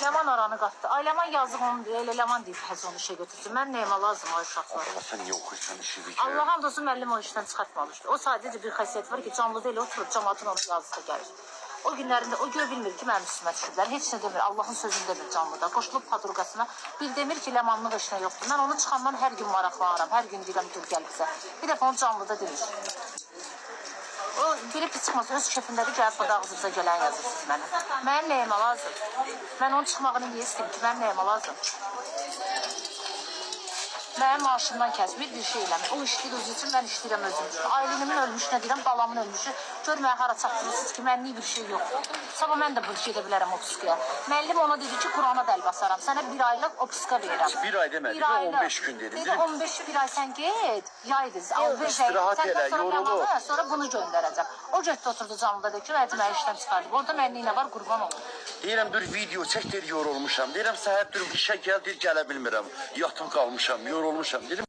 Leman aranı qatdı. Ay Leman yazıq onu elə Leman deyib həz onu işə götürsün. Mən nəyimə lazım o uşaqlar. Allah sen niye okursan işini ki? Allah hamdolsun müəllim o işdən çıxartmamışdı. O sadəcə bir xəsiyyət var ki, canlıda elə oturub cəmaatın onun yazısı gəlir. O günlərində o görə bilmir ki, mənim üstümə düşüblər. Heç nə demir. Allahın sözünü demir canlıda. Qoşulub padurqasına. Bir demir ki, Lemanlıq işinə yoxdur. Mən onu çıxandan hər gün maraqlanıram. Hər gün deyirəm dur gəl bizə. Bir dəfə onu canlıda demir. O girib ki çıxmaz, öz kefindədir, gəlib burada ağzınıza gələn yazırsınız mənə. Mənim nəyimə lazım? Mən onun çıxmağını niyə istəyim ki, mənim nəyimə lazım? Mənim maaşımdan kəsmir, bir şey eləmir. O işləyir özü üçün, mən işləyirəm özüm üçün. Ailenimin ölmüşünə deyirəm, balamın ölmüşü. Görməyə hara çatdırırsınız ki, mənlik bir şey yoxdur. Sabah mən də bu gedə bilərəm o psikaya. Müəllim ona dedi ki, Qurana dəl basaram. Sənə bir aylıq o psika verirəm. Bir ay demedi de 15 gün dedim. Dedi 15 bir ay sen git. Yaydız. İstirahat elə, yorulur. Sonra bunu göndereceğim. O getdi oturdu canlıda dedi ki, məni işdən çıxardı. Orada mənlik nə var, qurban olur. Deyirəm dur video çək, deyir yorulmuşam. Deyirəm səhər dur işə gəl, deyir gələ bilmirəm. Yatım qalmışam, yorulmuşam. Dedim